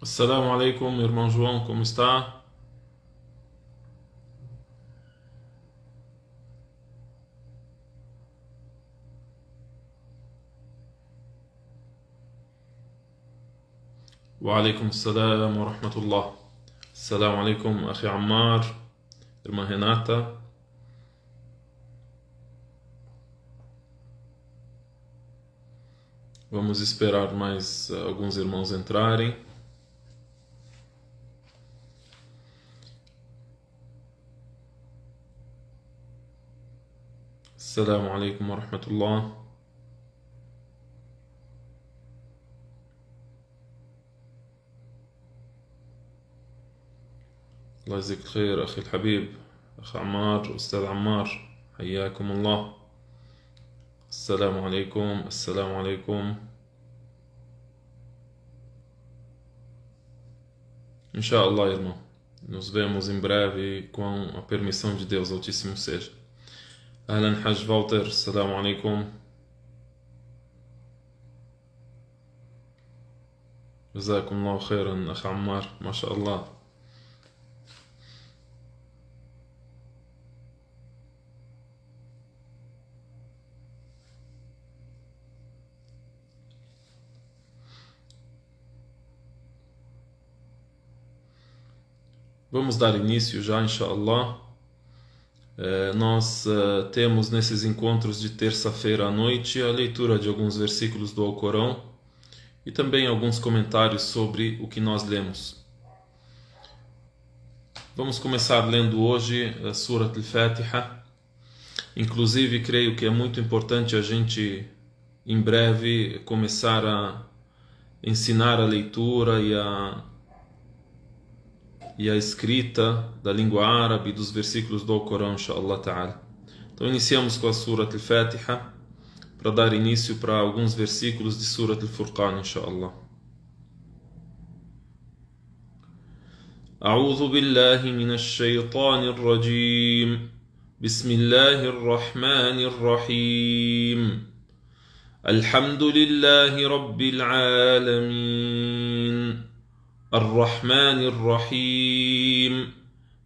Assalamu alaikum, irmão João, como está? Wa alaikum assalam wa rahmatullah. Assalamu alaikum, Akhi Ammar, irmã Renata. Vamos esperar mais alguns irmãos entrarem. Assalamu alaikum wa rahmatullah. الله يجزيك الخير أخي الحبيب أخ عمار أستاذ عمار حياكم الله. السلام عليكم السلام عليكم. Inshallah, irmão. Nos vemos em breve com a permissão de Deus Altíssimo seja. Ahlan Hajj Walter, assalamu alaikum. جزاكم الله خيرا أخ عمار ما شاء الله. Vamos dar início já, inshallah. Nós temos nesses encontros de terça-feira à noite a leitura de alguns versículos do Alcorão e também alguns comentários sobre o que nós lemos. Vamos começar lendo hoje a Surat al-Fatiha. Inclusive, creio que é muito importante a gente, em breve, começar a ensinar a leitura e a escrita da língua árabe dos versículos do Alcorão, inshallah ta'ala. Então iniciamos com a Surat al-Fatiha para dar início para alguns versículos de Surat al-Furqan, inshallah. أعوذ بالله من الشيطان الرجيم بسم الله الرحمن الرحيم الحمد لله رب العالمين الرحمن الرحيم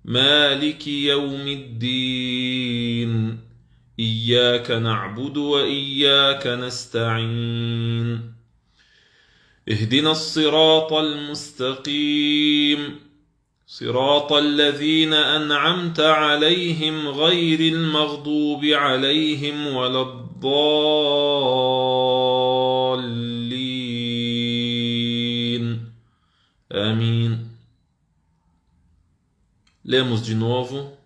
مالك يوم الدين إياك نعبد وإياك نستعين اهدنا الصراط المستقيم صراط الذين أنعمت عليهم غير المغضوب عليهم ولا الضالين آمين. Lemos de novo.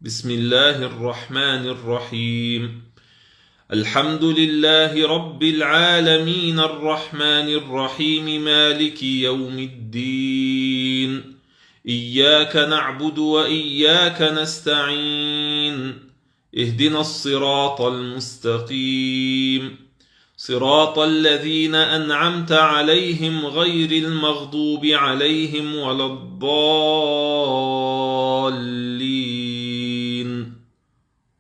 Bismillahir Rahmanir Rahim. Alhamdulillahi Rabbil Alamin Ar-Rahmanir Rahim Maliki Yawmiddin إياك نعبد وإياك نستعين اهدنا الصراط المستقيم صراط الذين أنعمت عليهم غير المغضوب عليهم ولا الضالين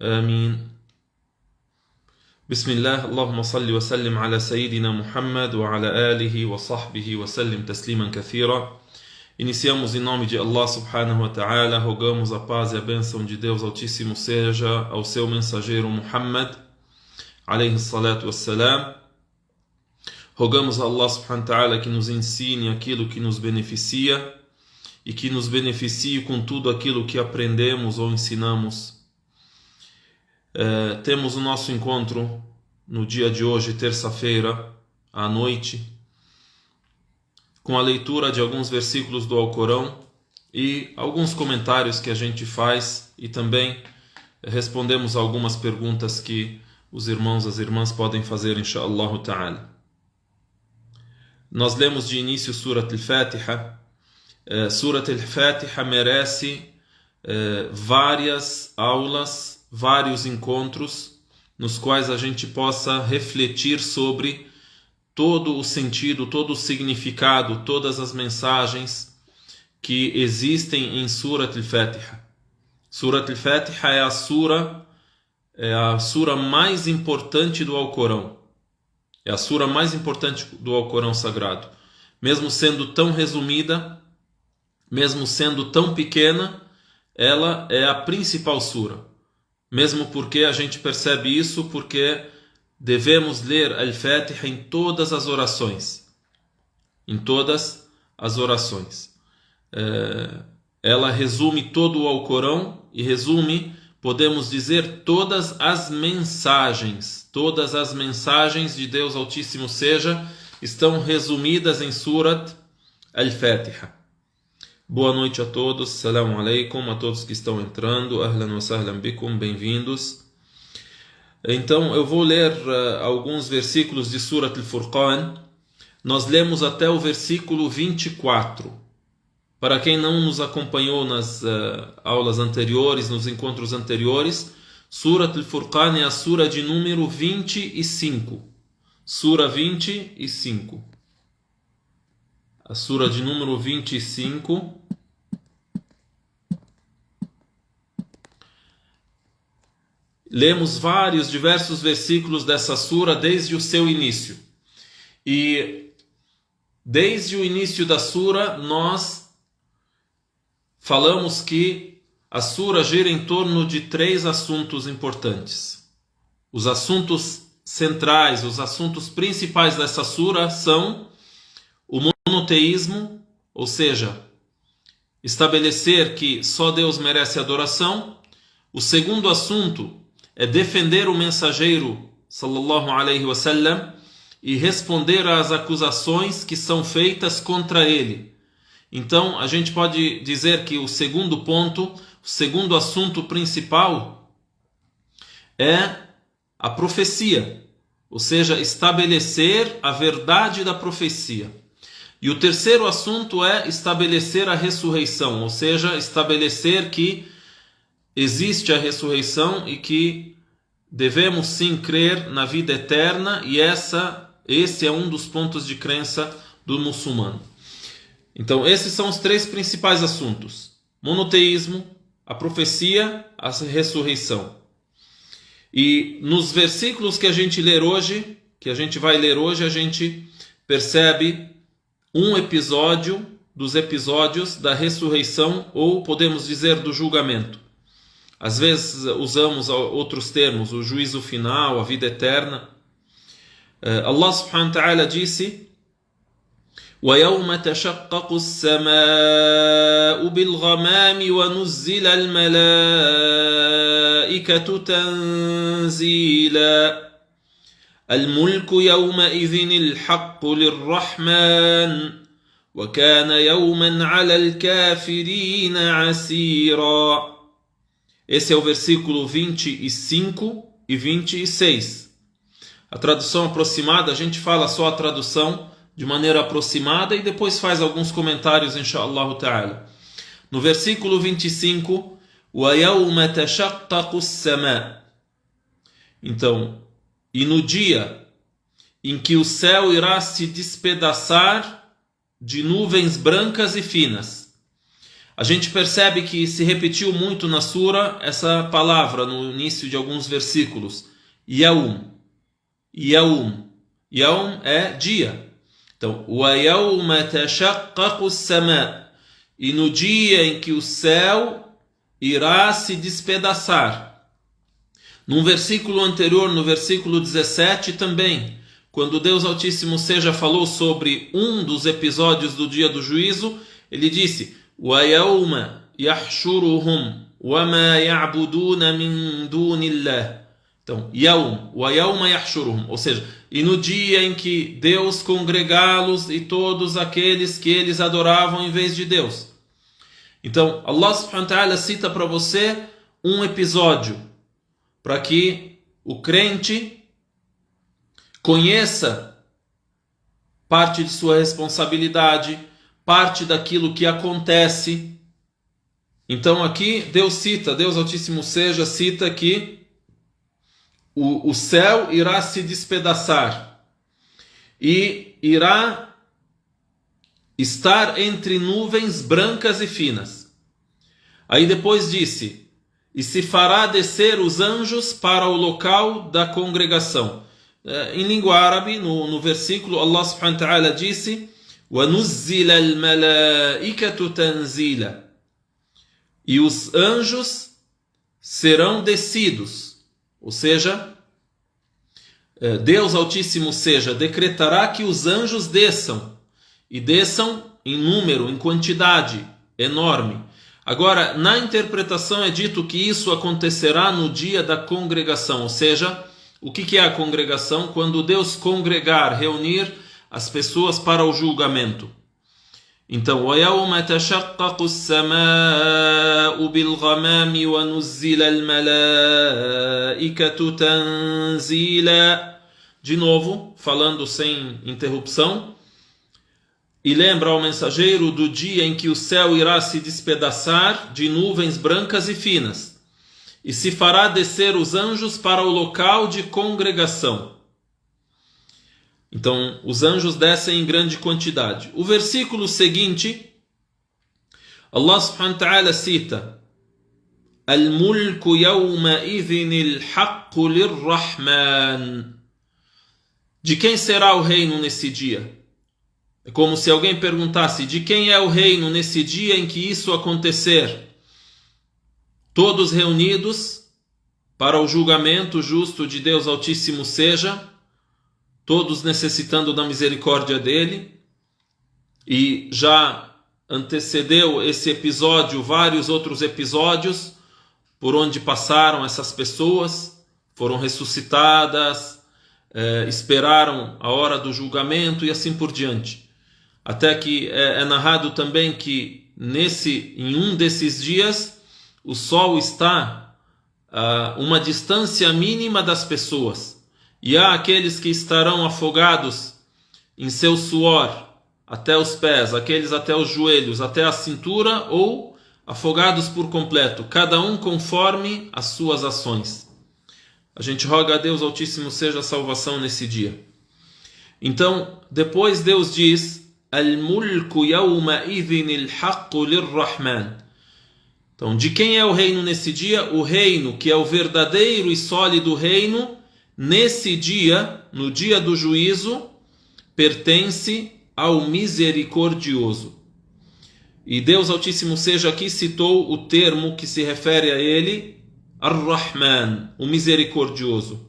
آمين. بسم الله اللهم صل وسلم على سيدنا محمد وعلى آله وصحبه وسلم تسليما كثيرا. Iniciamos em nome de Allah subhanahu wa ta'ala, rogamos a paz e a bênção de Deus Altíssimo seja ao seu mensageiro Muhammad, alayhi salatu wassalam. Rogamos a Allah subhanahu wa ta'ala que nos ensine aquilo que nos beneficia e que nos beneficie com tudo aquilo que aprendemos ou ensinamos. Temos o nosso encontro no dia de hoje, terça-feira, à noite, com a leitura de alguns versículos do Alcorão e alguns comentários que a gente faz e também respondemos algumas perguntas que os irmãos e as irmãs podem fazer, inshallah ta'ala. Nós lemos de início Surat al-Fatiha. Surat al-Fatiha merece várias aulas, vários encontros nos quais a gente possa refletir sobre todo o sentido, todo o significado, todas as mensagens que existem em Surat al-Fatiha. Surat al-Fatiha é a sura mais importante do Alcorão. É a sura mais importante do Alcorão Sagrado. mesmo sendo tão resumida, mesmo sendo tão pequena, ela é a principal sura. Mesmo porque a gente percebe isso porque devemos ler Al-Fatiha em todas as orações. Em todas as orações. Ela resume todo o Alcorão e resume, podemos dizer, todas as mensagens. Todas as mensagens de Deus Altíssimo estão resumidas em Surat Al-Fatiha. Boa noite a todos, Assalamu alaikum, a todos que estão entrando, Ahlan wa sahlan bikum, bem-vindos. Então eu vou ler alguns versículos de Surat Al-Furqan. Nós lemos até o versículo 24. Para quem não nos acompanhou nas aulas anteriores, nos encontros anteriores, Surat Al-Furqan é a sura de número 25. Sura 25. A sura de número 25. Lemos diversos versículos dessa sura desde o seu início. E desde o início da sura nós falamos que a sura gira em torno de 3 assuntos importantes. Os assuntos centrais, os assuntos principais dessa sura são o monoteísmo, ou seja, estabelecer que só Deus merece adoração. O segundo assunto é defender o mensageiro sallallahu alaihi wasallam e responder às acusações que são feitas contra ele. Então, a gente pode dizer que o segundo ponto, o segundo assunto principal é a profecia, ou seja, estabelecer a verdade da profecia. E o terceiro assunto é estabelecer a ressurreição, ou seja, estabelecer que existe a ressurreição e que devemos sim crer na vida eterna, e esse é um dos pontos de crença do muçulmano. Então, esses são os 3 principais assuntos: monoteísmo, a profecia, a ressurreição. E nos versículos que a gente vai ler hoje, a gente percebe um episódio dos episódios da ressurreição, ou podemos dizer do julgamento. Às vezes usamos outros termos, o juízo final, a vida eterna. Allah subhanahu wa ta'ala disse: وَيَوْمَ تَشَقَّقُ السَّمَاءُ بِالْغَمَامِ وَنُزِّلَ الْمَلَائِكَةُ تَنزِيلًا الْمُلْكُ يَوْمَئِذٍ الْحَقُّ لِلرَّحْمَنِ وَكَانَ يَوْمًا عَلَى الْكَافِرِينَ عَسِيرًا. Esse é o versículo 25 e 26. A tradução aproximada, a gente fala só a tradução de maneira aproximada e depois faz alguns comentários, inshallah ta'ala. No versículo 25, وَيَوْمَ تَشَقَّقُ السَّمَاءُ. Então, e no dia em que o céu irá se despedaçar de nuvens brancas e finas. A gente percebe que se repetiu muito na sura essa palavra no início de alguns versículos. Yaum. Yaum. Yaum é dia. Então, وَيَوْمَ تَشَقَّقُ السَّمَاءُ. E no dia em que o céu irá se despedaçar. Num versículo anterior, no versículo 17 também, quando Deus Altíssimo falou sobre um dos episódios do dia do juízo, ele disse: وَيَوْمَ يَحْشُرُهُمْ وَمَا يَعْبُدُونَ مِن دُونِ اللَّهِ. Então, Yaum, وَيَوْمَ يَحْشُرُهُمْ, ou seja, e no dia em que Deus congregá-los e todos aqueles que eles adoravam em vez de Deus. Então, Allah subhanahu wa ta'ala cita para você um episódio, para que o crente conheça parte de sua responsabilidade, parte daquilo que acontece. Então aqui Deus Altíssimo cita que o céu irá se despedaçar e irá estar entre nuvens brancas e finas. Aí depois disse: e se fará descer os anjos para o local da congregação. Em língua árabe, no versículo, Allah subhanahu wa ta'ala disse: وَنُزِّلَ الْمَلَائِكَةُ تَنْزِيلًا. E os anjos serão descidos. Ou seja, Deus Altíssimo decretará que os anjos desçam. E desçam em número, em quantidade enorme. Agora, na interpretação é dito que isso acontecerá no dia da congregação. Ou seja, o que é a congregação? Quando Deus congregar, reunir as pessoas para o julgamento. Então, وَيَوْمَ تَشَقَّقُ السَّمَاءُ بِالْغَمَامِ وَنُزِّلَ الْمَلَائِكَةُ تَنْزِيلًا. De novo, falando sem interrupção. E lembra ao mensageiro do dia em que o céu irá se despedaçar de nuvens brancas e finas, e se fará descer os anjos para o local de congregação. Então, os anjos descem em grande quantidade. O versículo seguinte, Allah subhanahu wa ta'ala cita: Al-mulku yawma idhin al-haqqu lir-Rahman. De quem será o reino nesse dia? É como se alguém perguntasse: de quem é o reino nesse dia em que isso acontecer? Todos reunidos para o julgamento justo de Deus Altíssimo todos necessitando da misericórdia dele. E já antecedeu esse episódio vários outros episódios por onde passaram essas pessoas, foram ressuscitadas, esperaram a hora do julgamento e assim por diante. Até que é narrado também que em um desses dias o sol está a uma distância mínima das pessoas. E há aqueles que estarão afogados em seu suor até os pés, aqueles até os joelhos, até a cintura, ou afogados por completo, cada um conforme as suas ações. A gente roga a Deus Altíssimo seja a salvação nesse dia. Então, depois Deus diz: Al-mulku yawma idhin al-haqqu lir-Rahman. Então, de quem é o reino nesse dia? O reino que é o verdadeiro e sólido reino, nesse dia, no dia do juízo, pertence ao misericordioso. E Deus Altíssimo aqui citou o termo que se refere a ele, Ar-Rahman, o misericordioso.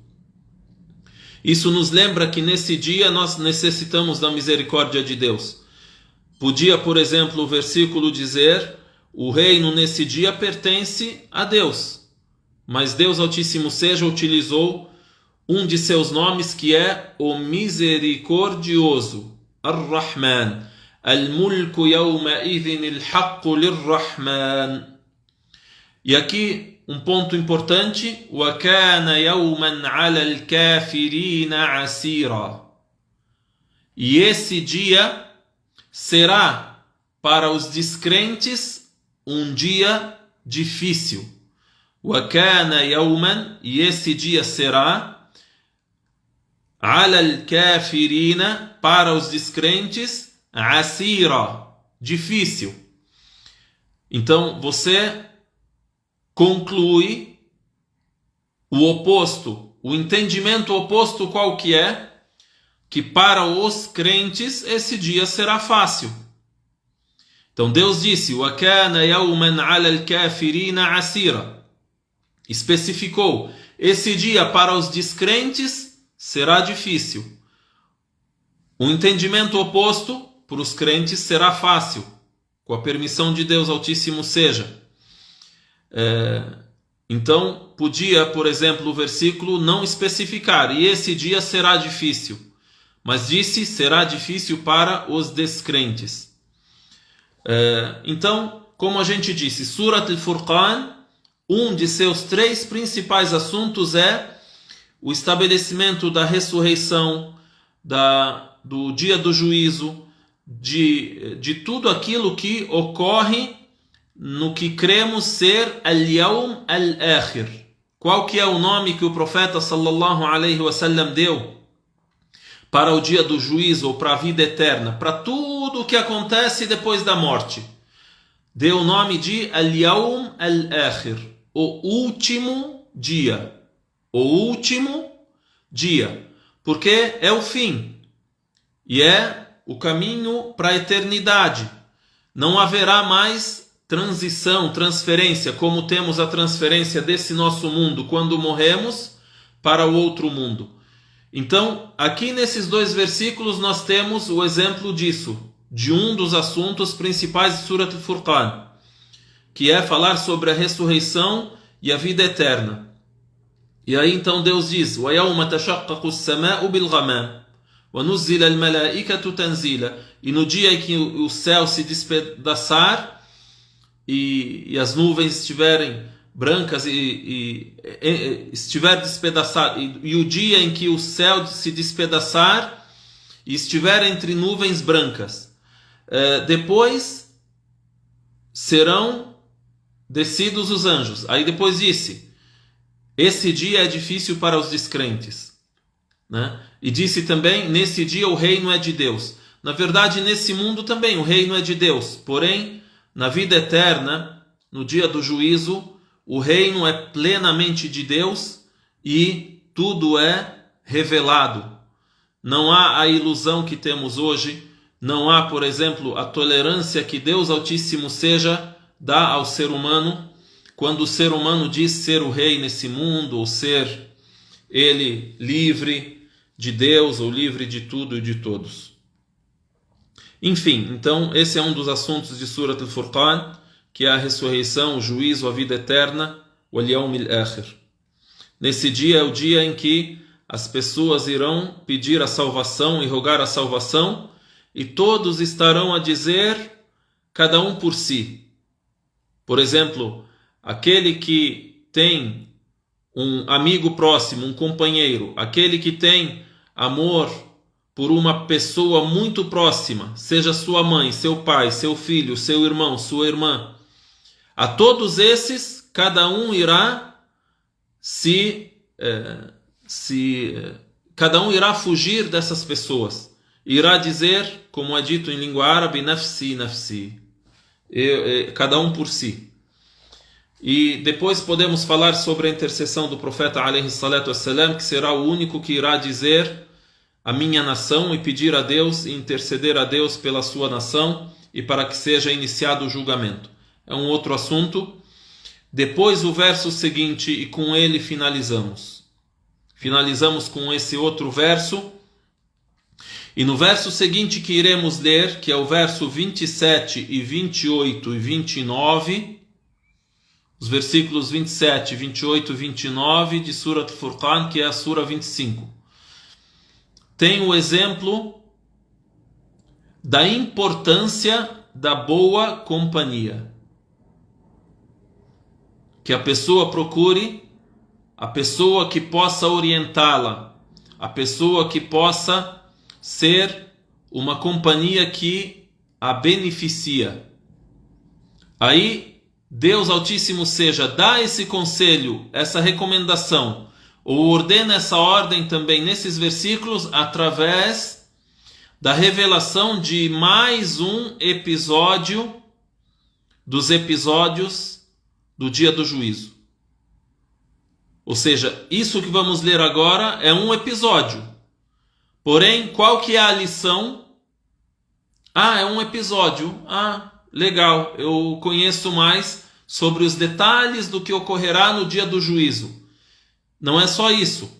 Isso nos lembra que nesse dia nós necessitamos da misericórdia de Deus. Podia, por exemplo, o versículo dizer: o reino nesse dia pertence a Deus. Mas Deus Altíssimo utilizou um de seus nomes, que é o misericordioso, Ar-Rahman. Al-mulku yawma idhin al-haqqu lir-Rahman. E aqui um ponto importante: وَكَانَ يَوْمًا عَلَى الْكَافِرِينَ عَسِيرًا. E esse dia será para os descrentes um dia difícil. وَكَانَ يَوْمًا, e esse dia será عَلَى الْكَافِرِينَ, para os descrentes, عَسِيرًا, difícil. Então você conclui o oposto, o entendimento oposto qual que é? Que para os crentes esse dia será fácil. Então Deus disse: وَكَانَ يَوْمًا عَلَى الْكَافِرِينَ عَسِيرًا. Especificou: esse dia para os descrentes será difícil. O entendimento oposto para os crentes será fácil, com a permissão de Deus Altíssimo Então podia, por exemplo, o versículo não especificar: e esse dia será difícil, mas disse: será difícil para os descrentes. Então, como a gente disse, Surat al-Furqan, um de seus 3 principais assuntos é o estabelecimento da ressurreição, do dia do juízo, de tudo aquilo que ocorre no que cremos ser Al-Yawm Al-Akhir. Qual que é o nome que o profeta sallallahu alaihi wasallam deu para o dia do juízo, ou para a vida eterna, para tudo o que acontece depois da morte? Deu o nome de Al-Yawm Al-Akhir, o último dia. O último dia, porque é o fim, e é o caminho para a eternidade. Não haverá mais transição, transferência, como temos a transferência desse nosso mundo quando morremos para o outro mundo. Então, aqui nesses dois versículos nós temos o exemplo disso, de um dos assuntos principais de Surat al-Furqan, que é falar sobre a ressurreição e a vida eterna. E aí então Deus diz: وَيَوْمَ تَشَقَّقُ السَّمَاءُ بِالْغَمَامِ وَنُزِّلَ الْمَلَائِكَةُ تَنزِيلًا. E no dia em que o céu se despedaçar e as nuvens estiverem brancas e estiver despedaçado, e o dia em que o céu se despedaçar e estiver entre nuvens brancas, depois serão descidos os anjos. Aí depois disse: esse dia é difícil para os descrentes, né? E disse também: nesse dia o reino é de Deus. Na verdade, nesse mundo também o reino é de Deus, porém na vida eterna, no dia do juízo, o reino é plenamente de Deus e tudo é revelado. Não há a ilusão que temos hoje, não há, por exemplo, a tolerância que Deus Altíssimo dá ao ser humano, quando o ser humano diz ser o rei nesse mundo, ou ser ele livre de Deus, ou livre de tudo e de todos. Enfim, então esse é um dos assuntos de Surat al-Furqan, que é a ressurreição, o juízo, a vida eterna, o Yawm al-Akhir. Nesse dia é o dia em que as pessoas irão pedir a salvação e rogar a salvação, e todos estarão a dizer, cada um por si. Por exemplo, aquele que tem um amigo próximo, um companheiro, aquele que tem amor por uma pessoa muito próxima, seja sua mãe, seu pai, seu filho, seu irmão, sua irmã, a todos esses, cada um irá cada um irá fugir dessas pessoas, irá dizer, como é dito em língua árabe, nafsi, nafsi, cada um por si. E depois podemos falar sobre a intercessão do profeta alayhi salatu wassalam, que será o único que irá dizer a minha nação, e pedir a Deus e interceder a Deus pela sua nação e para que seja iniciado o julgamento. É um outro assunto. Depois o verso seguinte, e com ele finalizamos. Finalizamos com esse outro verso. E no verso seguinte que iremos ler, que é o verso 27 e 28 e 29, os versículos 27, 28 e 29 de Surat al-Furqan, que é a Sura 25. Tem o exemplo da importância da boa companhia. Que a pessoa procure a pessoa que possa orientá-la, a pessoa que possa ser uma companhia que a beneficia. Aí, Deus Altíssimo dá esse conselho, essa recomendação, ou ordena essa ordem também nesses versículos através da revelação de mais um episódio dos episódios do dia do juízo. Ou seja, isso que vamos ler agora é um episódio. Porém, qual que é a lição? É um episódio. Legal, eu conheço mais sobre os detalhes do que ocorrerá no dia do juízo. Não é só isso.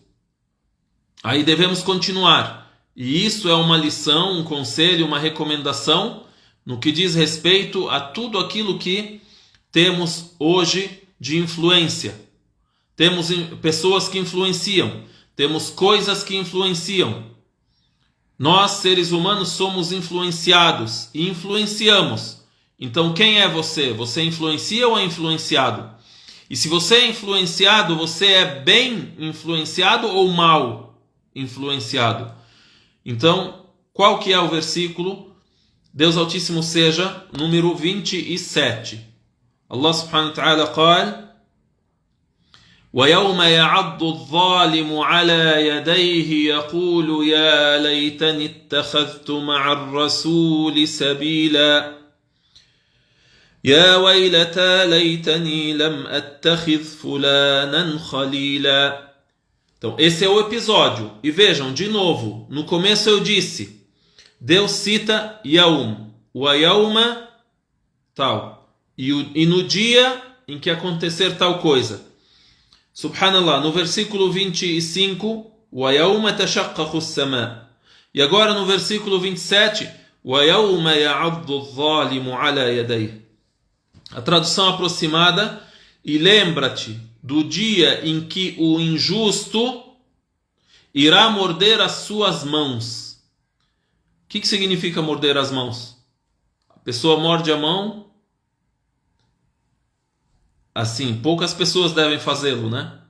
Aí devemos continuar. E isso é uma lição, um conselho, uma recomendação no que diz respeito a tudo aquilo que temos hoje de influência. Temos pessoas que influenciam, temos coisas que influenciam. Nós, seres humanos, somos influenciados e influenciamos. Então, quem é você? Você influencia ou é influenciado? E se você é influenciado, você é bem influenciado ou mal influenciado? Então, qual que é o versículo? Deus Altíssimo número 27. Allah subhanahu wa ta'ala قال: وَيَوْمَ يَعَضُّ الظَّالِمُ عَلَى يَدَيْهِ يَقُولُ يَا لَيْتَنِي اتَّخَذْتُ مَعَ الرَّسُولِ سَبِيلًا يَا وَيْلَتَى لَيْتَنِي لَمْ أَتَّخِذْ فُلَانًا خَلِيلًا. Então, esse é o episódio. E vejam, de novo, no começo eu disse, Deus cita Yaum, o Ayawma tal, e no dia em que acontecer tal coisa. Subhanallah, no versículo 25, o Ayawma tashaqqaqu as-sama. E agora no versículo 27, o Ayawma ya'addu adh-dhalimu ala yadayhi. A tradução aproximada: e lembra-te do dia em que o injusto irá morder as suas mãos. O que significa morder as mãos? A pessoa morde a mão. Assim, poucas pessoas devem fazê-lo, né?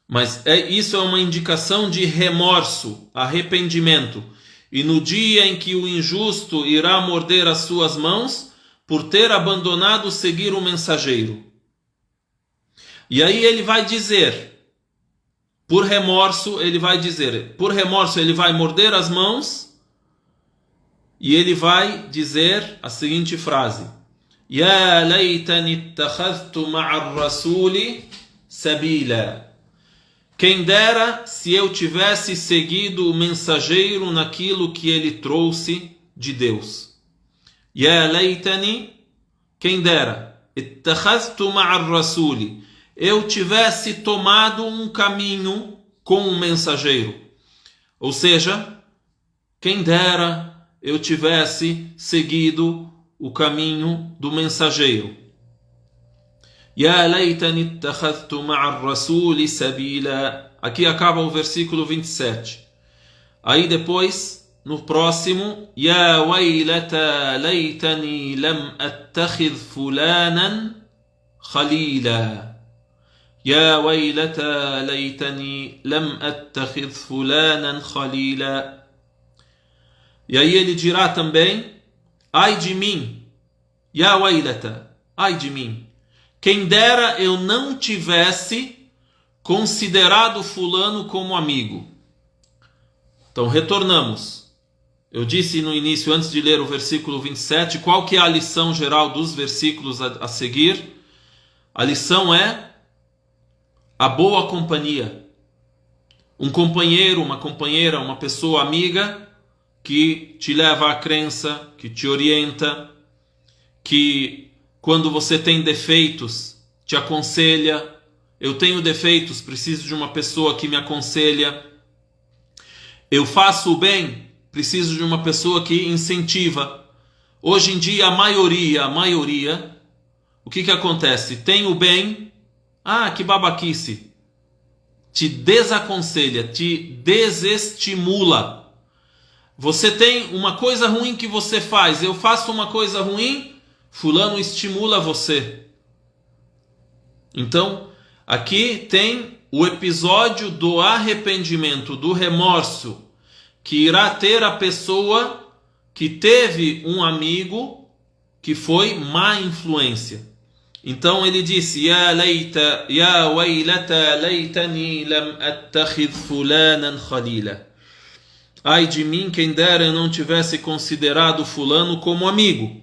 Mas isso é uma indicação de remorso, arrependimento. E no dia em que o injusto irá morder as suas mãos por ter abandonado seguir o mensageiro. E aí ele vai dizer, por remorso ele vai morder as mãos e ele vai dizer a seguinte frase: Ya laytani ittakhadhtu ma'a ar-rasuli sabila. Quem dera se eu tivesse seguido o mensageiro naquilo que ele trouxe de Deus. Ya laytani, quem dera, ittakhadhtu ma'a ar-rasuli, eu tivesse tomado um caminho com um mensageiro. Ou seja, quem dera eu tivesse seguido o caminho do mensageiro. Ya laytani ittakhadhtu ma'a ar-rasuli sabila. Aqui acaba o versículo 27. Aí depois, no próximo, Ya waylata laytani lam attakhidh fulanan khalila. Ya waylata laytani lam attakhidh fulanan khalila. E aí ele dirá também: ai de mim, Ya waylata, ai de mim, quem dera eu não tivesse considerado fulano como amigo. Então retornamos. Eu disse no início, antes de ler o versículo 27, qual que é a lição geral dos versículos a seguir? A lição é a boa companhia. Um companheiro, uma companheira, uma pessoa amiga que te leva à crença, que te orienta, que quando você tem defeitos te aconselha. Eu tenho defeitos, preciso de uma pessoa que me aconselha. Eu faço o bem, preciso de uma pessoa que incentiva. Hoje em dia a maioria, o que acontece? Tem o bem, que babaquice, te desaconselha, te desestimula. Você tem uma coisa ruim que você faz, eu faço uma coisa ruim, fulano estimula você. Então, aqui tem o episódio do arrependimento, do remorso, que irá ter a pessoa que teve um amigo que foi má influência. Então ele disse: Ya waylata laytani lam attakhidh fulanan khalila. Ai de mim, quem dera eu não tivesse considerado fulano como amigo.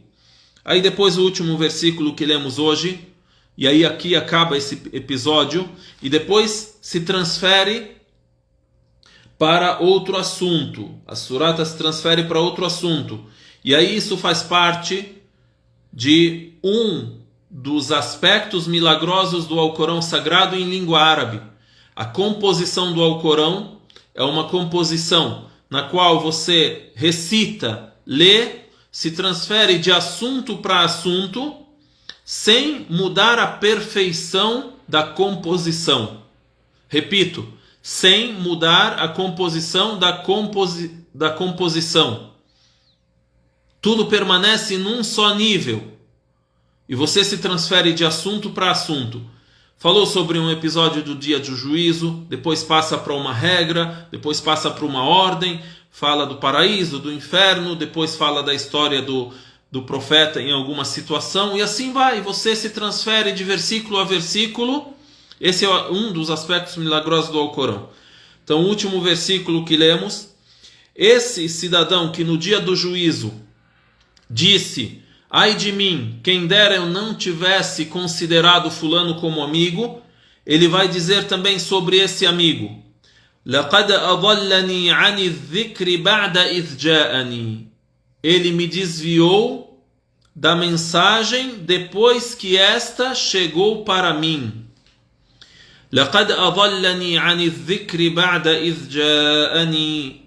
Aí depois o último versículo que lemos hoje, e aí aqui acaba esse episódio, e depois se transfere para outro assunto. A surata se transfere para outro assunto. E aí isso faz parte de um dos aspectos milagrosos do Alcorão Sagrado em língua árabe. A composição do Alcorão é uma composição na qual você recita, lê, se transfere de assunto para assunto, sem mudar a perfeição da composição. Repito, sem mudar a composição da composição. Tudo permanece num só nível. E você se transfere de assunto para assunto. Falou sobre um episódio do dia do juízo, depois passa para uma regra, depois passa para uma ordem, fala do paraíso, do inferno, depois fala da história do profeta em alguma situação, e assim vai. Você se transfere de versículo a versículo. Esse é um dos aspectos milagrosos do Alcorão. Então, o último versículo que lemos: esse cidadão que no dia do juízo disse: ai de mim, quem dera eu não tivesse considerado fulano como amigo, ele vai dizer também sobre esse amigo: لقد أضلني عن الذكر بعد إذ جاءني. Ele me desviou da mensagem depois que esta chegou para mim. لقد أضلني عن الذكر بعد إذ جاءني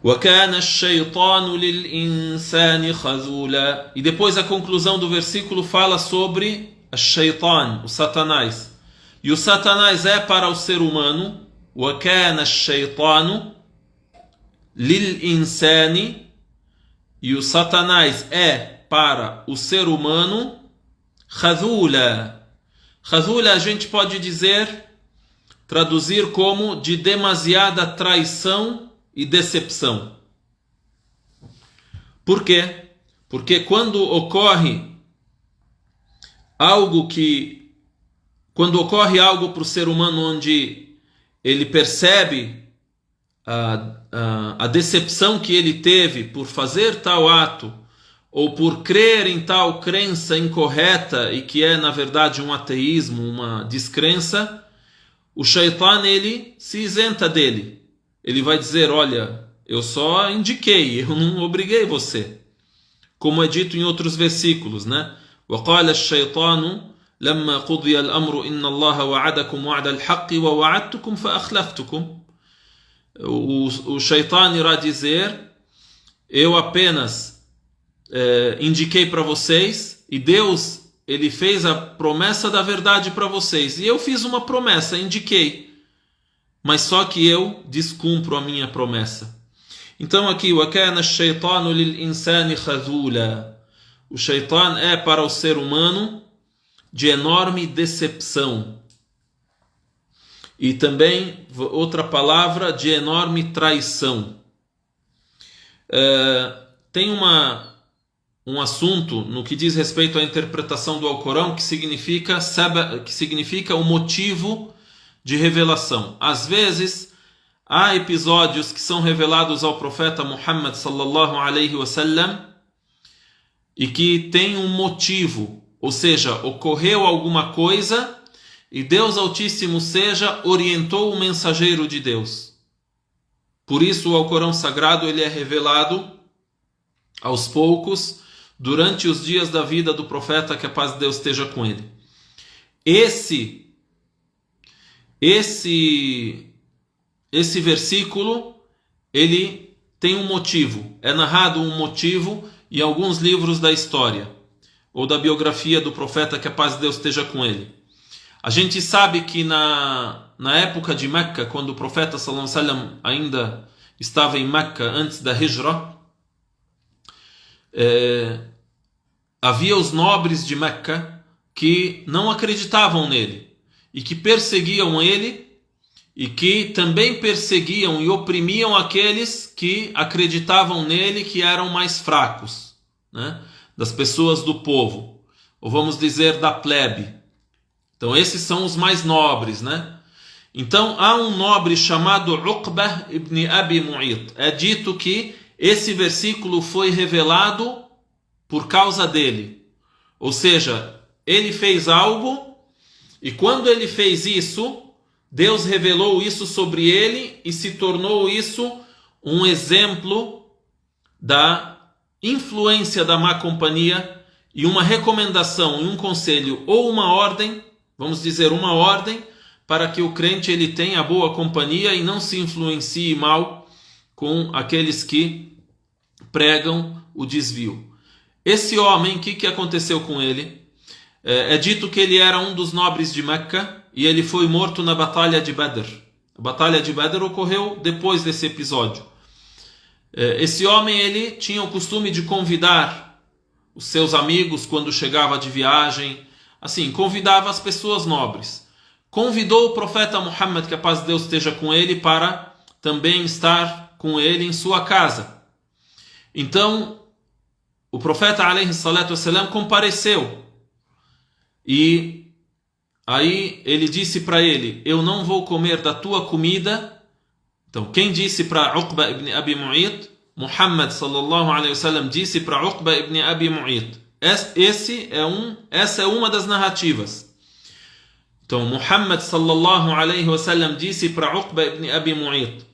وكان الشيطان للإنسان خذولا. E depois a conclusão do versículo fala sobre a Shaitan, o Satanás. E o Satanás é para o ser humano. وكان الشيطان للإنسان. E o Satanás é para o ser humano. خذولا. خذولا a gente pode dizer, traduzir como de demasiada traição e decepção. Por quê? Porque quando ocorre algo para o ser humano onde ele percebe a decepção que ele teve por fazer tal ato, ou por crer em tal crença incorreta e que é na verdade um ateísmo, uma descrença, o Shaitan ele se isenta dele. Ele vai dizer, olha, eu só indiquei, eu não obriguei você. Como é dito em outros versículos, né? وَقَالَ الشَّيْطَانُ لَمَّا قُضِيَ الْأَمْرُ إِنَّ اللَّهَ وَعَدَكُمْ وَعْدَ الْحَقِّ وَوَعَدْتُكُمْ فَأَخْلَفْتُكُمْ. O Shaitan irá dizer, eu apenas indiquei para vocês, e Deus ele fez a promessa da verdade para vocês, e eu fiz uma promessa, indiquei, mas só que eu descumpro a minha promessa. Então aqui, وَكَانَ الشَّيْطَانُ لِلْإِنسَانِ خَذُولًا. O Shaitan é para o ser humano de enorme decepção. E também, outra palavra, de enorme traição. Tem um assunto no que diz respeito à interpretação do Alcorão que significa o motivo de revelação. Às vezes, há episódios que são revelados ao profeta Muhammad sallallahu alaihi wasallam e que tem um motivo, ou seja, ocorreu alguma coisa e Deus Altíssimo orientou o mensageiro de Deus. Por isso o Alcorão Sagrado ele é revelado aos poucos durante os dias da vida do profeta, que a paz de Deus esteja com ele. Esse versículo ele tem um motivo, é narrado um motivo em alguns livros da história ou da biografia do profeta, que a paz de Deus esteja com ele. A gente sabe que na época de Meca, quando o profeta sallallahu alaihi wasallam ainda estava em Meca antes da Hijra, havia os nobres de Meca que não acreditavam nele e que perseguiam ele e que também perseguiam e oprimiam aqueles que acreditavam nele, que eram mais fracos, né? Das pessoas do povo, ou vamos dizer da plebe. Então esses são os mais nobres, né? Então há um nobre chamado Uqba ibn Abi Mu'ayt. É dito que esse versículo foi revelado por causa dele. Ou seja, ele fez algo e quando ele fez isso, Deus revelou isso sobre ele e se tornou isso um exemplo da influência da má companhia e uma recomendação, um conselho ou uma ordem, vamos dizer uma ordem, para que o crente ele tenha boa companhia e não se influencie mal com aqueles que pregam o desvio. Esse homem, o que aconteceu com ele? É dito que ele era um dos nobres de Meca e ele foi morto na Batalha de Badr. A Batalha de Badr ocorreu depois desse episódio. Esse homem ele tinha o costume de convidar os seus amigos quando chegava de viagem, assim, convidava as pessoas nobres. Convidou o profeta Muhammad, que a paz de Deus esteja com ele, para também estar com ele em sua casa. Então, o profeta alaihi salatu wassalam compareceu. E aí ele disse para ele, eu não vou comer da tua comida. Então, quem disse para Uqba ibn Abi Mu'ayt? Muhammad sallallahu alaihi wasallam disse para Uqba ibn Abi Mu'ayt. Essa é uma das narrativas. Então Muhammad sallallahu alaihi wasallam disse para Uqba ibn Abi Mu'ayt: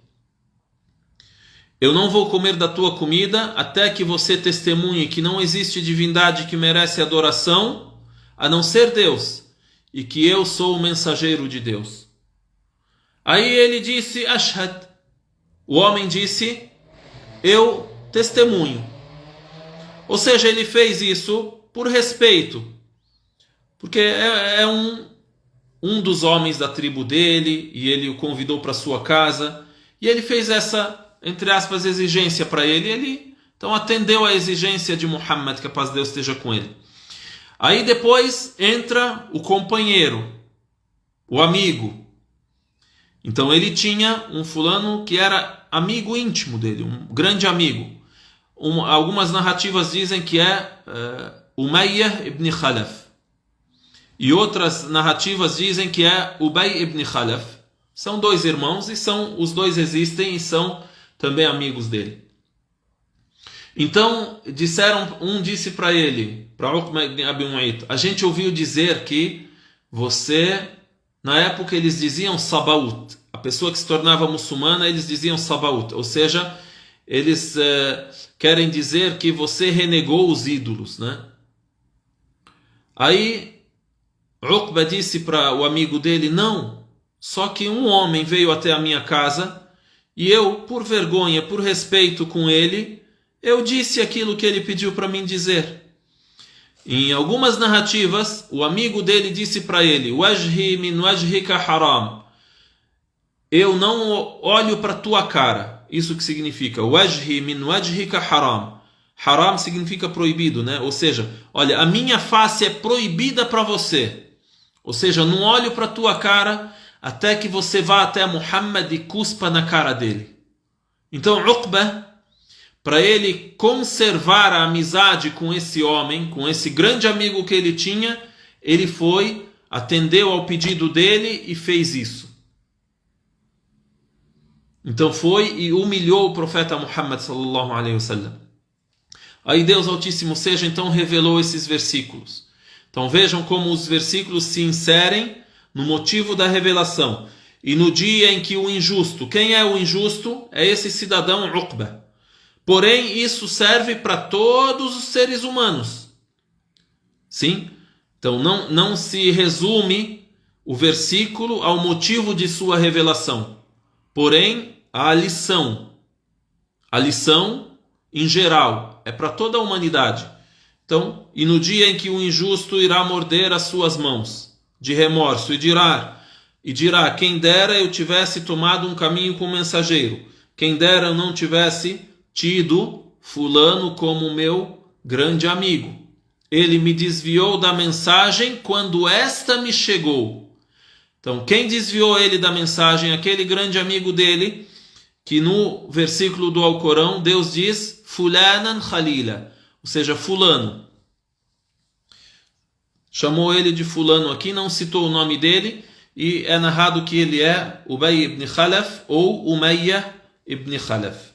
eu não vou comer da tua comida até que você testemunhe que não existe divindade que merece adoração a não ser Deus, e que eu sou o mensageiro de Deus. Aí ele disse: Ashhad. O homem disse: eu testemunho. Ou seja, ele fez isso por respeito, porque é um dos homens da tribo dele, e ele o convidou para sua casa, e ele fez essa, entre aspas, exigência para ele. Ele então atendeu a exigência de Muhammad, que a paz de Deus esteja com ele. Aí depois entra o companheiro, o amigo. Então ele tinha um fulano que era amigo íntimo dele, um grande amigo. Algumas narrativas dizem que é Umayyah ibn Khalaf. E outras narrativas dizem que é Ubay ibn Khalaf. São dois irmãos e os dois existem e são também amigos dele. Então um disse para ele, para Uqba ibn Abi Mu'ayt: a gente ouviu dizer que você, na época eles diziam Sabaut, a pessoa que se tornava muçulmana eles diziam Sabaut, ou seja, eles querem dizer que você renegou os ídolos, né? Aí Uqba disse para o amigo dele: não, só que um homem veio até a minha casa e eu, por vergonha, por respeito com ele, eu disse aquilo que ele pediu para mim dizer. Em algumas narrativas, o amigo dele disse para ele: wajhi min wajhika haram, eu não olho para tua cara. Isso que significa wajhi min wajhika haram. Haram significa proibido, né? Ou seja, olha, a minha face é proibida para você. Ou seja, não olho para tua cara até que você vá até Muhammad e cuspa na cara dele. Então Uqba, para ele conservar a amizade com esse homem, com esse grande amigo que ele tinha, ele foi, atendeu ao pedido dele e fez isso. Então foi e humilhou o profeta Muhammad sallallahu alaihi wasallam. Aí Deus Altíssimo seja então revelou esses versículos. Então vejam como os versículos se inserem no motivo da revelação. E no dia em que o injusto, quem é o injusto? É esse cidadão Uqba. Porém, isso serve para todos os seres humanos. Sim? Então não se resume o versículo ao motivo de sua revelação. Porém, a lição em geral é para toda a humanidade. Então, e no dia em que o injusto irá morder as suas mãos de remorso e dirá: quem dera eu tivesse tomado um caminho com o mensageiro, quem dera eu não tivesse tido fulano como meu grande amigo. Ele me desviou da mensagem quando esta me chegou. Então, quem desviou ele da mensagem? Aquele grande amigo dele, que no versículo do Alcorão Deus diz Fulanan Khalila, ou seja, fulano. Chamou ele de fulano aqui, não citou o nome dele, e é narrado que ele é Ubay ibn Khalaf ou Umayyah ibn Khalaf.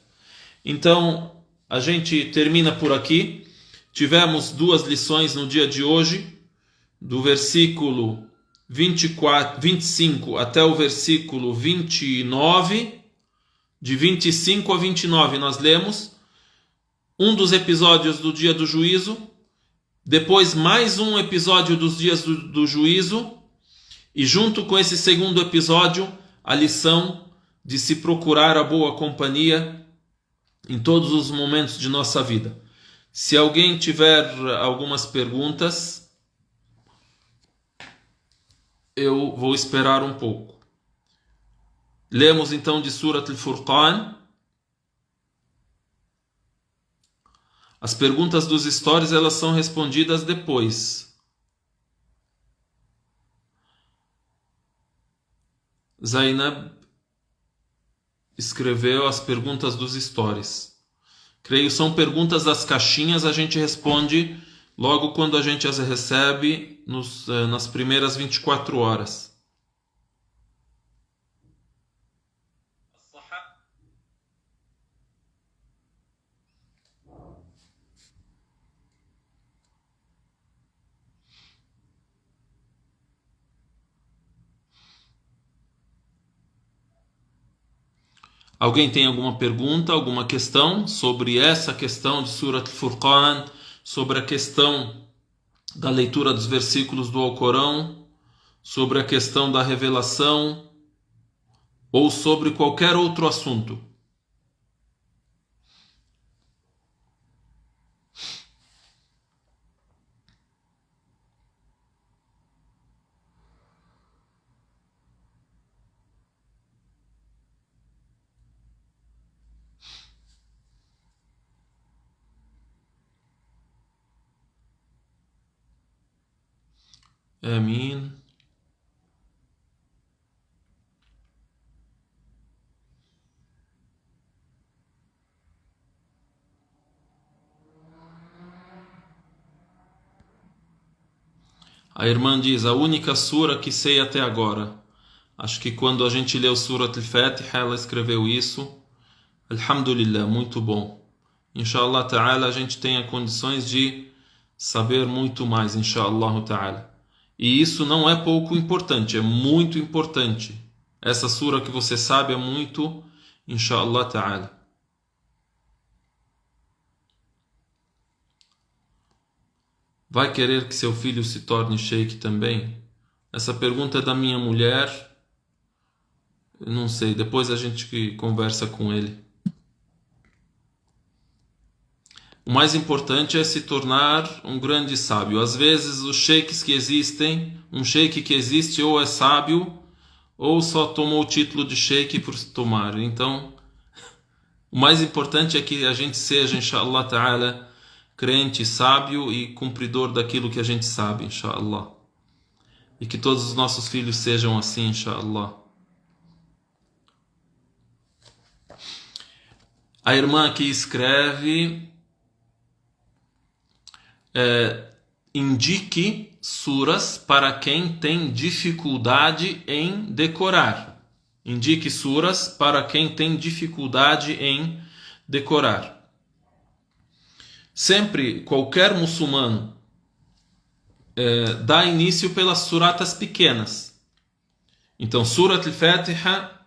Então, a gente termina por aqui. Tivemos 2 lições no dia de hoje, do versículo 25 até o versículo 29. De 25 a 29 nós lemos um dos episódios do dia do juízo, depois mais um episódio dos dias do juízo, e junto com esse segundo episódio, a lição de se procurar a boa companhia em todos os momentos de nossa vida. Se alguém tiver algumas perguntas, eu vou esperar um pouco. Lemos então de Surat al-Furqan. As perguntas dos stories elas são respondidas depois. Zainab escreveu as perguntas dos stories. Creio são perguntas das caixinhas, a gente responde logo quando a gente as recebe nas primeiras 24 horas. Alguém tem alguma pergunta, alguma questão sobre essa questão de Surat al-Furqan, sobre a questão da leitura dos versículos do Alcorão, sobre a questão da revelação ou sobre qualquer outro assunto? Amém. A irmã diz, a única sura que sei até agora. Acho que quando a gente leu Surat al-Fatiha, ela escreveu isso. Alhamdulillah, muito bom. Inshallah ta'ala, a gente tenha condições de saber muito mais, inshallah ta'ala. E isso não é pouco importante, é muito importante. Essa sura que você sabe é muito, inshallah ta'ala. Vai querer que seu filho se torne sheikh também? Essa pergunta é da minha mulher. Eu não sei, depois a gente conversa com ele. O mais importante é se tornar um grande sábio. Às vezes os sheiks que existem, um sheik que existe ou é sábio ou só tomou o título de sheik por tomar. Então, o mais importante é que a gente seja, inshallah ta'ala, crente, sábio e cumpridor daquilo que a gente sabe, inshallah. E que todos os nossos filhos sejam assim, inshallah. A irmã aqui escreve... indique suras para quem tem dificuldade em decorar. Indique suras para quem tem dificuldade em decorar. Sempre, qualquer muçulmano dá início pelas suratas pequenas. Então, Surat al-Fatiha,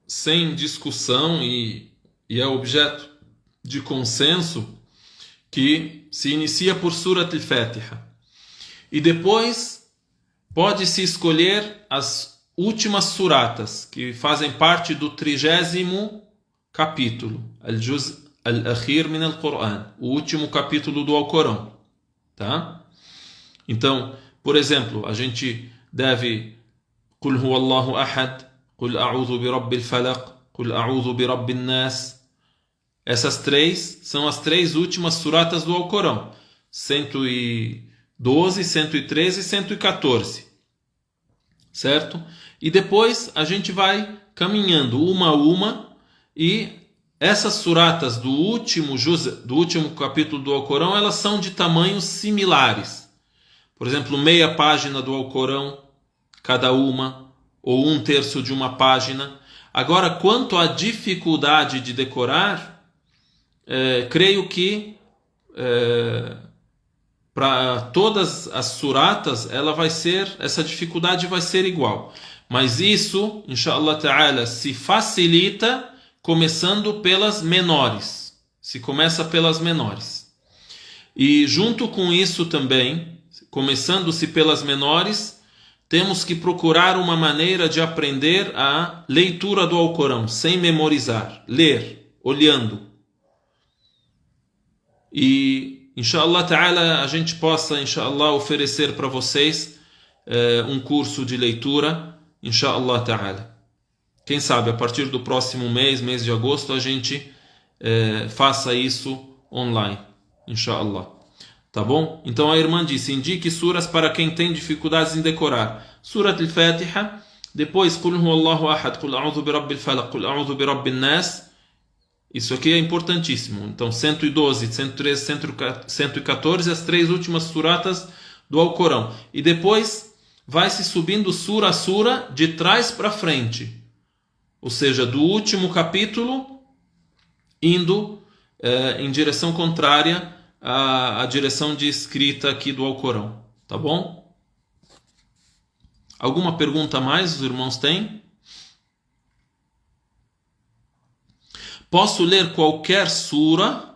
sem discussão, e é objeto de consenso, que se inicia por Surat al-Fatiha. E depois pode-se escolher as últimas suratas, que fazem parte do 30º capítulo, Al-Juz Al-Akhir min al-Quran, o último capítulo do Alcorão. Tá? Então, por exemplo, a gente deve Qul huwallahu ahad, Qul a'udhu bi rabbil falaq, Qul a'udhu bi rabbin nas. Essas três são as três últimas suratas do Alcorão. 112, 113 e 114. Certo? E depois a gente vai caminhando uma a uma, e essas suratas do último capítulo do Alcorão, elas são de tamanhos similares. Por exemplo, meia página do Alcorão, cada uma, ou 1/3 de uma página. Agora, quanto à dificuldade de decorar, creio que para todas as suratas essa dificuldade vai ser igual. Mas isso, inshallah ta'ala, se facilita começando pelas menores. Se começa pelas menores. E junto com isso também, começando-se pelas menores, temos que procurar uma maneira de aprender a leitura do Alcorão, sem memorizar. Ler, olhando. E, inshallah ta'ala, a gente possa, inshallah, oferecer para vocês um curso de leitura, inshallah ta'ala. Quem sabe, a partir do próximo mês de agosto, a gente faça isso online, inshallah. Tá bom? Então a irmã disse, indique suras para quem tem dificuldades em decorar. Surat al-Fatiha, depois Qul huwallahu ahad, Qul a'udhu bi rabbil falaq, Qul a'udhu bi rabbin nas. Isso aqui é importantíssimo. Então 112, 113, 114, as três últimas suratas do Alcorão. E depois vai se subindo sura a sura de trás para frente. Ou seja, do último capítulo indo em direção contrária à direção de escrita aqui do Alcorão. Tá bom? Alguma pergunta a mais os irmãos têm? Posso ler qualquer sura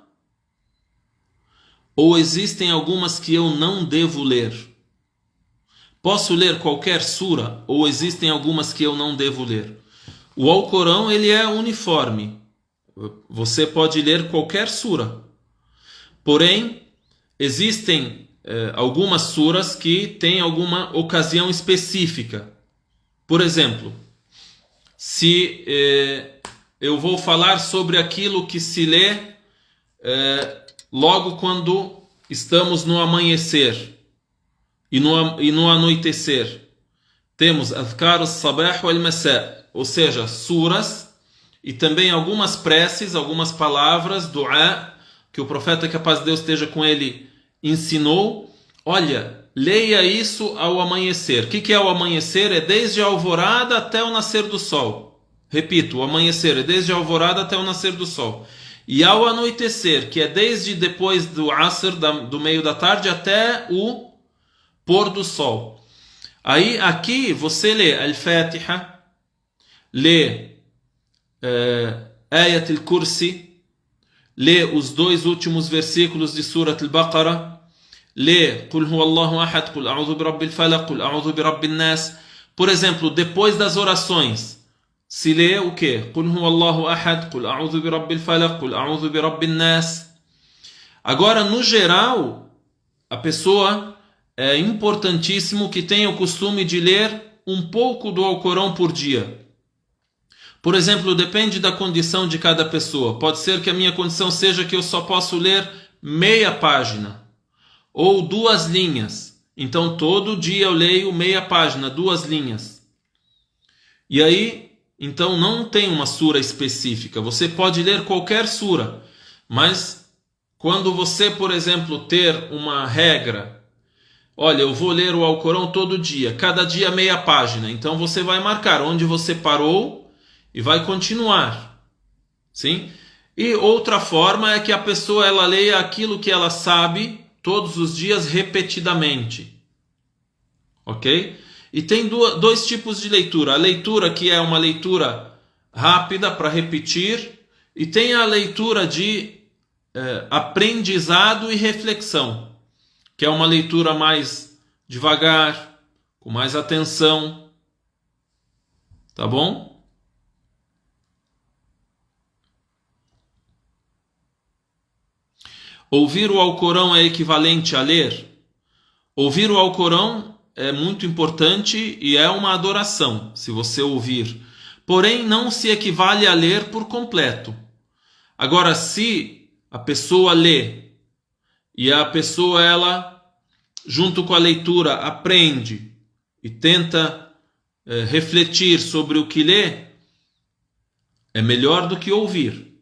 ou existem algumas que eu não devo ler? Posso ler qualquer sura ou existem algumas que eu não devo ler? O Alcorão, ele é uniforme. Você pode ler qualquer sura. Porém, existem algumas suras que têm alguma ocasião específica. Por exemplo, se eu vou falar sobre aquilo que se lê logo quando estamos no amanhecer e no anoitecer, temos Adhkar al-Sabah wal-Masa, ou seja, suras e também algumas preces, algumas palavras, dua, que o profeta, que a paz de Deus esteja com ele, ensinou. Olha, leia isso ao amanhecer. O que é o amanhecer? É desde a alvorada até o nascer do sol. Repito, o amanhecer é desde a alvorada até o nascer do sol. E ao anoitecer, que é desde depois do Asr, do meio da tarde, até o pôr do sol. Aí, aqui, você lê Al-Fatiha, lê Ayat al-Kursi, lê os 2 últimos versículos de Surat al-Baqarah, lê Qul huwallahu ahad, Qul a'udhu bi rabbil falaq, Qul a'udhu bi rabbin nas. Por exemplo, depois das orações, se lê o quê? Qul huwallahu ahad, Qul a'udhu bi rabbil falaq, Qul a'udhu bi rabbin nas. Agora, no geral, a pessoa é importantíssimo que tenha o costume de ler um pouco do Alcorão por dia. Por exemplo, depende da condição de cada pessoa. Pode ser que a minha condição seja que eu só posso ler meia página ou 2 linhas. Então, todo dia eu leio meia página, 2 linhas. E aí, então não tem uma sura específica. Você pode ler qualquer sura, mas quando você, por exemplo, ter uma regra, olha, eu vou ler o Alcorão todo dia, cada dia meia página. Então você vai marcar onde você parou e vai continuar. Sim? E outra forma é que a pessoa ela leia aquilo que ela sabe todos os dias repetidamente. Ok? E tem 2 tipos de leitura. A leitura que é uma leitura rápida para repetir, e tem a leitura de aprendizado e reflexão, que é uma leitura mais devagar, com mais atenção. Tá bom? Ouvir o Alcorão é equivalente a ler? Ouvir o Alcorão é muito importante e é uma adoração, se você ouvir. Porém, não se equivale a ler por completo. Agora, se a pessoa lê e a pessoa, ela, junto com a leitura, aprende e tenta refletir sobre o que lê, é melhor do que ouvir.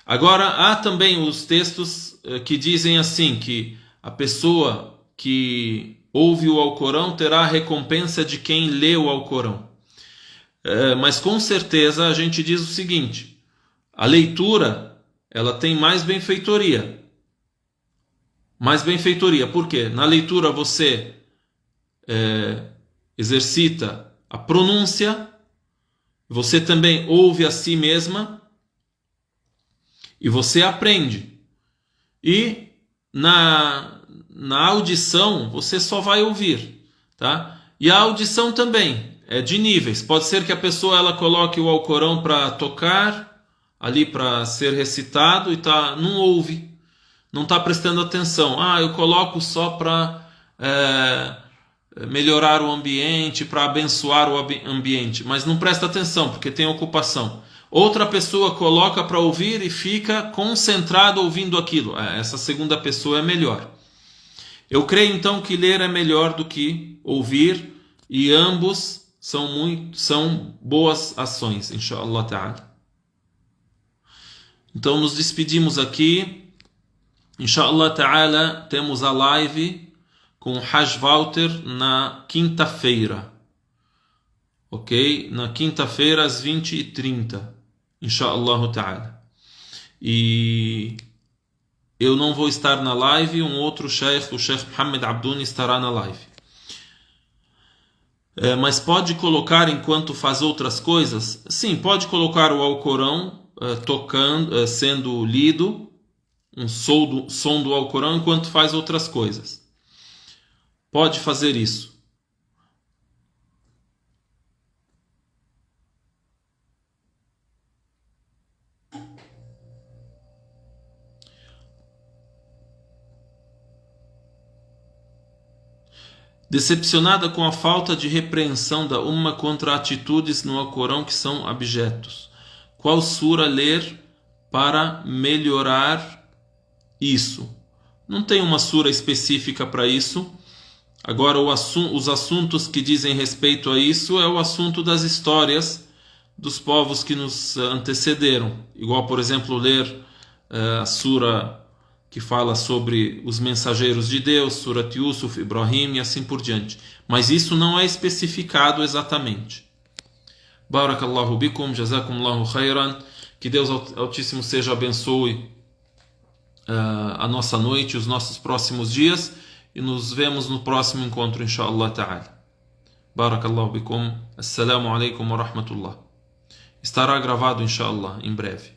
Agora, há também os textos que dizem assim, que a pessoa que ouve o Alcorão terá a recompensa de quem lê o Alcorão. Mas com certeza a gente diz o seguinte, a leitura, ela tem mais benfeitoria. Mais benfeitoria, por quê? Na leitura você exercita a pronúncia, você também ouve a si mesma e você aprende. E na audição você só vai ouvir, tá? E a audição também é de níveis. Pode ser que a pessoa ela coloque o Alcorão para tocar, ali para ser recitado, e não ouve, não está prestando atenção. Eu coloco só para melhorar o ambiente, para abençoar o ambiente, mas não presta atenção porque tem ocupação. Outra pessoa coloca para ouvir e fica concentrado ouvindo aquilo. Essa segunda pessoa é melhor. Eu creio então que ler é melhor do que ouvir, e ambos são boas ações, inshallah ta'ala. Então nos despedimos aqui. Inshallah ta'ala, temos a live com o Hajj Walter na quinta-feira. Ok? Na quinta-feira às 20h30. Inshallah ta'ala. E eu não vou estar na live, um outro sheikh, o Sheikh Mohammed Abdouni, estará na live. Mas pode colocar enquanto faz outras coisas? Sim, pode colocar o Alcorão tocando, sendo lido, um som do Alcorão enquanto faz outras coisas. Pode fazer isso. Decepcionada com a falta de repreensão da Umma contra atitudes no Alcorão que são abjetos. Qual sura ler para melhorar isso? Não tem uma sura específica para isso. Agora, os assuntos que dizem respeito a isso é o assunto das histórias dos povos que nos antecederam. Igual, por exemplo, ler a sura que fala sobre os mensageiros de Deus, Surat Yusuf, Ibrahim e assim por diante. Mas isso não é especificado exatamente. Barakallahu bikum, jazakumullahu khairan. Que Deus Altíssimo seja abençoe a nossa noite, os nossos próximos dias, e nos vemos no próximo encontro, inshallah ta'ala. Barakallahu bikum. Assalamu alaikum wa rahmatullah. Estará gravado, inshallah, em breve.